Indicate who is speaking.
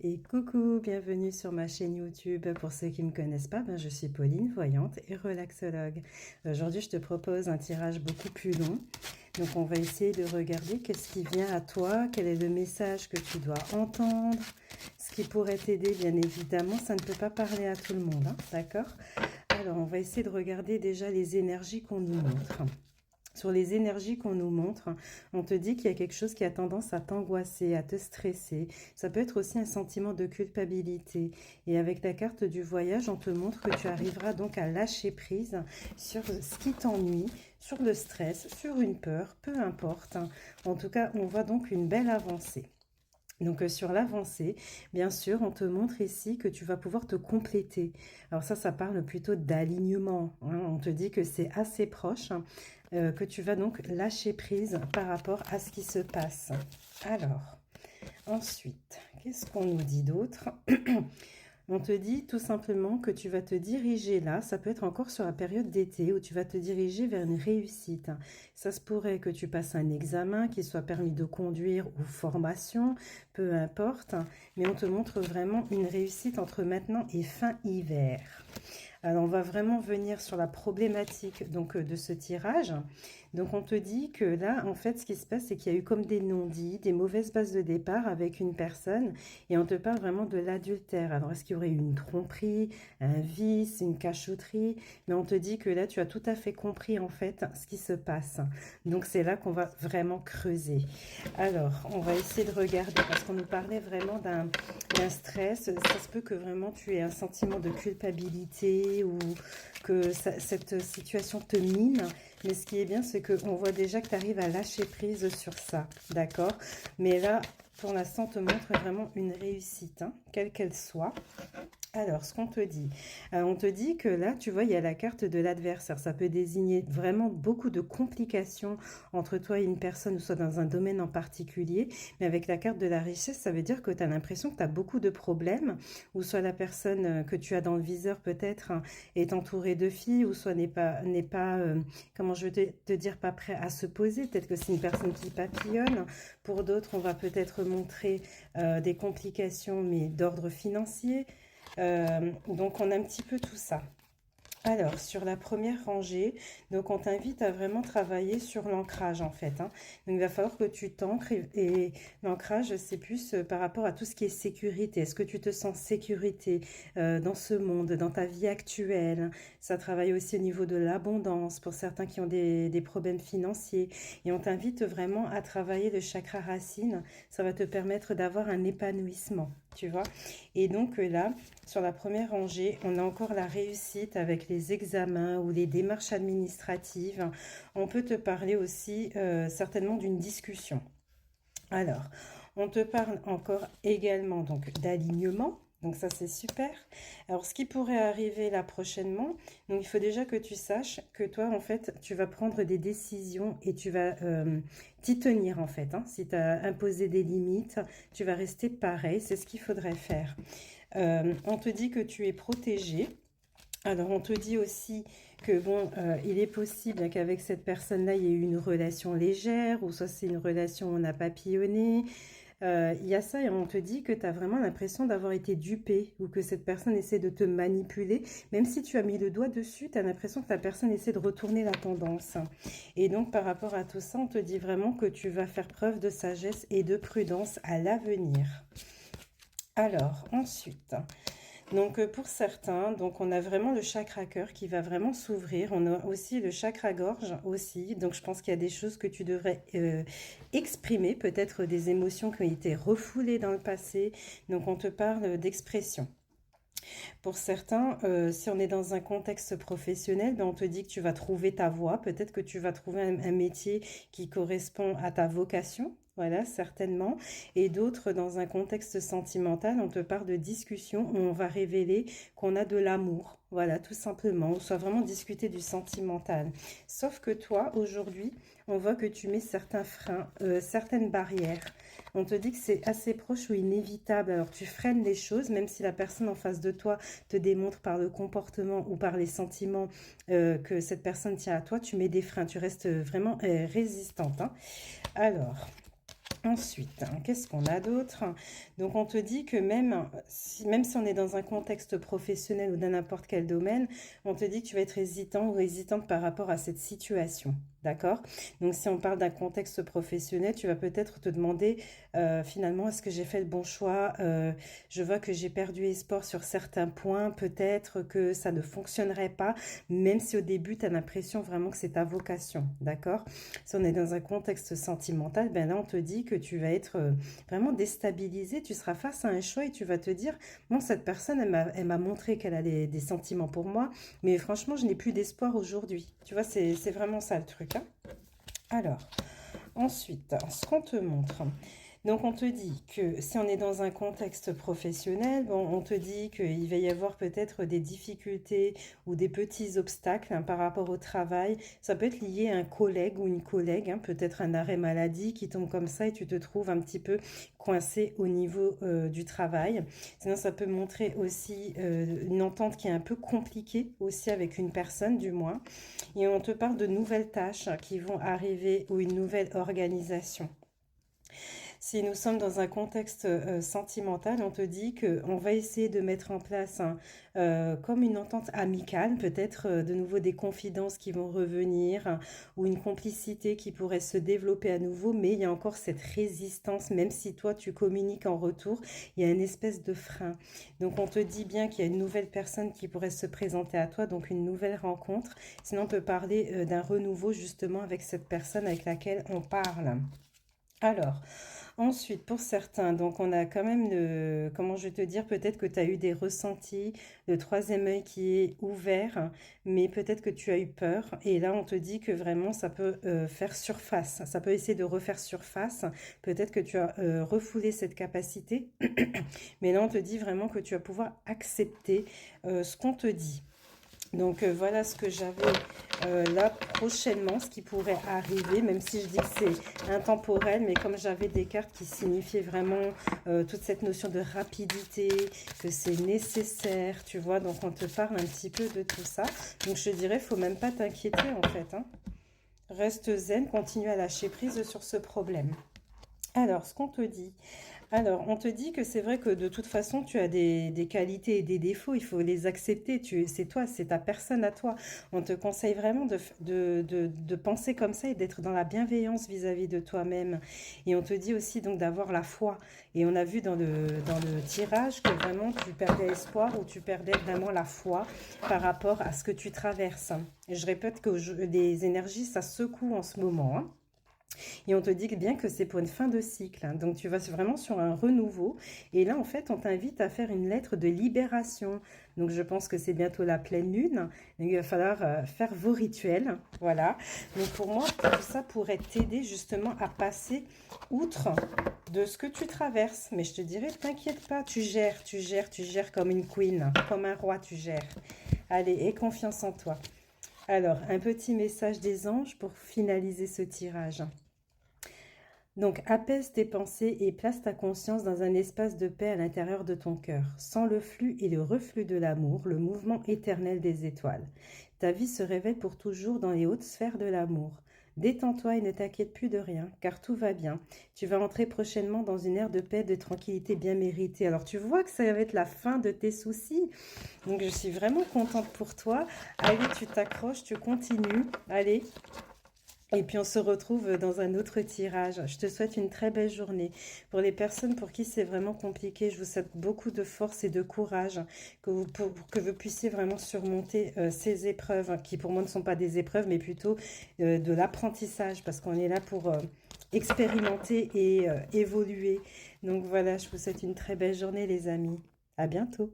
Speaker 1: Et coucou, bienvenue sur ma chaîne YouTube. Pour ceux qui ne me connaissent pas, je suis Pauline, voyante et relaxologue. Aujourd'hui, je te propose un tirage beaucoup plus long. Donc, on va essayer de regarder qu'est-ce qui vient à toi, quel est le message que tu dois entendre, ce qui pourrait t'aider, bien évidemment. Ça ne peut pas parler à tout le monde, hein, d'accord? Alors, on va essayer de regarder déjà les énergies qu'on nous montre. Sur les énergies qu'on nous montre, on te dit qu'il y a quelque chose qui a tendance à t'angoisser, à te stresser. Ça peut être aussi un sentiment de culpabilité. Et avec la carte du voyage, on te montre que tu arriveras donc à lâcher prise sur ce qui t'ennuie, sur le stress, sur une peur, peu importe. En tout cas, on voit donc une belle avancée. Donc sur l'avancée, bien sûr, on te montre ici que tu vas pouvoir te compléter. Alors ça parle plutôt d'alignement, hein. On te dit que c'est assez proche, que tu vas donc lâcher prise par rapport à ce qui se passe. Alors, ensuite, qu'est-ce qu'on nous dit d'autre? On te dit tout simplement que tu vas te diriger là, ça peut être encore sur la période d'été, où tu vas te diriger vers une réussite. Ça se pourrait que tu passes un examen, qu'il soit permis de conduire ou formation, peu importe, mais on te montre vraiment une réussite entre maintenant et fin hiver. Alors, on va vraiment venir sur la problématique donc, de ce tirage. Donc, on te dit que là, en fait, ce qui se passe, c'est qu'il y a eu comme des non-dits, des mauvaises bases de départ avec une personne, et on te parle vraiment de l'adultère. Alors, est-ce qu'il y aurait eu une tromperie, un vice, une cachotterie? Mais on te dit que là, tu as tout à fait compris, en fait, ce qui se passe. Donc, c'est là qu'on va vraiment creuser. Alors, on va essayer de regarder, parce qu'on nous parlait vraiment d'un stress. Ça se peut que vraiment tu aies un sentiment de culpabilité ou que cette situation te mine. Mais ce qui est bien, c'est qu'on voit déjà que tu arrives à lâcher prise sur ça, d'accord? Mais là, pour l'instant, on te montre vraiment une réussite, hein, quelle qu'elle soit. Alors, ce qu'on te dit, on te dit que là, tu vois, il y a la carte de l'adversaire. Ça peut désigner vraiment beaucoup de complications entre toi et une personne, ou soit dans un domaine en particulier. Mais avec la carte de la richesse, ça veut dire que tu as l'impression que tu as beaucoup de problèmes, ou soit la personne que tu as dans le viseur peut-être hein, est entourée de filles, ou soit n'est pas comment je vais te dire, pas prêt à se poser. Peut-être que c'est une personne qui papillonne. Pour d'autres, on va peut-être montrer des complications, mais d'ordre financier. Donc on a un petit peu tout ça. Alors, sur la première rangée, donc on t'invite à vraiment travailler sur l'ancrage en fait, hein. Donc il va falloir que tu t'ancres et l'ancrage, c'est plus par rapport à tout ce qui est sécurité. Est-ce que tu te sens sécurité dans ce monde, dans ta vie actuelle? Ça travaille aussi au niveau de l'abondance pour certains qui ont des problèmes financiers. Et on t'invite vraiment à travailler le chakra racine. Ça va te permettre d'avoir un épanouissement, tu vois. Et donc là, sur la première rangée, on a encore la réussite avec les examens ou les démarches administratives. On peut te parler aussi certainement d'une discussion. Alors, on te parle encore également donc d'alignement. Donc ça c'est super. Alors ce qui pourrait arriver là prochainement, donc il faut déjà que tu saches que toi en fait tu vas prendre des décisions et tu vas t'y tenir en fait, hein. Si tu as imposé des limites, tu vas rester pareil, c'est ce qu'il faudrait faire. On te dit que tu es protégé. Alors, on te dit aussi que bon, il est possible qu'avec cette personne-là, il y ait eu une relation légère, ou soit c'est une relation où on a papillonné. Il y a ça, et on te dit que tu as vraiment l'impression d'avoir été dupé, ou que cette personne essaie de te manipuler. Même si tu as mis le doigt dessus, tu as l'impression que la personne essaie de retourner la tendance. Et donc, par rapport à tout ça, on te dit vraiment que tu vas faire preuve de sagesse et de prudence à l'avenir. Alors, ensuite, donc pour certains, donc on a vraiment le chakra cœur qui va vraiment s'ouvrir. On a aussi le chakra gorge aussi. Donc je pense qu'il y a des choses que tu devrais exprimer, peut-être des émotions qui ont été refoulées dans le passé. Donc on te parle d'expression. Pour certains, si on est dans un contexte professionnel, on te dit que tu vas trouver ta voie. Peut-être que tu vas trouver un métier qui correspond à ta vocation. Voilà, certainement. Et d'autres, dans un contexte sentimental, on te parle de discussion où on va révéler qu'on a de l'amour. Voilà, tout simplement. On soit vraiment discuter du sentimental. Sauf que toi, aujourd'hui, on voit que tu mets certains freins, certaines barrières. On te dit que c'est assez proche ou inévitable. Alors tu freines les choses, même si la personne en face de toi te démontre par le comportement ou par les sentiments que cette personne tient à toi, tu mets des freins. Tu restes vraiment résistante, hein. Alors, Ensuite, qu'est-ce qu'on a d'autre? Donc, on te dit que même si on est dans un contexte professionnel ou dans n'importe quel domaine, on te dit que tu vas être hésitant ou hésitante par rapport à cette situation. D'accord? Donc, si on parle d'un contexte professionnel, tu vas peut-être te demander finalement, est-ce que j'ai fait le bon choix? Je vois que j'ai perdu espoir sur certains points. Peut-être que ça ne fonctionnerait pas, même si au début, tu as l'impression vraiment que c'est ta vocation. D'accord? Si on est dans un contexte sentimental, ben là, on te dit que tu vas être vraiment déstabilisé. Tu seras face à un choix et tu vas te dire, bon, cette personne, elle m'a montré qu'elle a des sentiments pour moi, mais franchement, je n'ai plus d'espoir aujourd'hui. Tu vois, c'est vraiment ça le truc, hein. Alors, ensuite, ce qu'on te montre. Donc, on te dit que si on est dans un contexte professionnel, bon, on te dit qu'il va y avoir peut-être des difficultés ou des petits obstacles par rapport au travail. Ça peut être lié à un collègue ou une collègue, peut-être un arrêt maladie qui tombe comme ça et tu te trouves un petit peu coincé au niveau du travail. Sinon, ça peut montrer aussi une entente qui est un peu compliquée aussi avec une personne, du moins. Et on te parle de nouvelles tâches qui vont arriver ou une nouvelle organisation. Si nous sommes dans un contexte sentimental, on te dit qu'on va essayer de mettre en place comme une entente amicale, peut-être de nouveau des confidences qui vont revenir ou une complicité qui pourrait se développer à nouveau, mais il y a encore cette résistance, même si toi tu communiques en retour, il y a une espèce de frein. Donc on te dit bien qu'il y a une nouvelle personne qui pourrait se présenter à toi, donc une nouvelle rencontre. Sinon on peut parler d'un renouveau justement avec cette personne avec laquelle on parle. Alors, ensuite, pour certains, donc on a quand même comment je vais te dire, peut-être que tu as eu des ressentis, le troisième œil qui est ouvert, mais peut-être que tu as eu peur. Et là, on te dit que vraiment, ça peut faire surface, ça peut essayer de refaire surface. Peut-être que tu as refoulé cette capacité, mais là, on te dit vraiment que tu vas pouvoir accepter ce qu'on te dit. Donc voilà ce que j'avais là prochainement, ce qui pourrait arriver, même si je dis que c'est intemporel, mais comme j'avais des cartes qui signifiaient vraiment toute cette notion de rapidité, que c'est nécessaire, tu vois, donc on te parle un petit peu de tout ça. Donc je dirais, faut même pas t'inquiéter en fait, hein. Reste zen, continue à lâcher prise sur ce problème. Alors, ce qu'on te dit, alors, on te dit que c'est vrai que de toute façon, tu as des qualités et des défauts, il faut les accepter. C'est toi, c'est ta personne à toi. On te conseille vraiment de penser comme ça et d'être dans la bienveillance vis-à-vis de toi-même. Et on te dit aussi donc d'avoir la foi. Et on a vu dans le tirage que vraiment tu perdais espoir ou tu perdais vraiment la foi par rapport à ce que tu traverses. Et je répète que les énergies, ça secoue en ce moment, hein. Et on te dit bien que c'est pour une fin de cycle, hein. Donc tu vas vraiment sur un renouveau. Et là, en fait, on t'invite à faire une lettre de libération. Donc je pense que c'est bientôt la pleine lune. Donc, il va falloir faire vos rituels. Voilà. Donc pour moi, tout ça pourrait t'aider justement à passer outre de ce que tu traverses. Mais je te dirais, t'inquiète pas, tu gères comme une queen, comme un roi, tu gères. Allez, aie confiance en toi. Alors, un petit message des anges pour finaliser ce tirage. Donc, apaise tes pensées et place ta conscience dans un espace de paix à l'intérieur de ton cœur. Sens le flux et le reflux de l'amour, le mouvement éternel des étoiles. Ta vie se révèle pour toujours dans les hautes sphères de l'amour. Détends-toi et ne t'inquiète plus de rien, car tout va bien. Tu vas entrer prochainement dans une ère de paix, de tranquillité bien méritée. Alors, tu vois que ça va être la fin de tes soucis. Donc, je suis vraiment contente pour toi. Allez, tu t'accroches, tu continues. Allez. Et puis on se retrouve dans un autre tirage. Je te souhaite une très belle journée. Pour les personnes pour qui c'est vraiment compliqué, je vous souhaite beaucoup de force et de courage, pour que vous puissiez vraiment surmonter ces épreuves, qui pour moi ne sont pas des épreuves, mais plutôt de l'apprentissage, parce qu'on est là pour expérimenter et évoluer. Donc voilà, je vous souhaite une très belle journée les amis. À bientôt.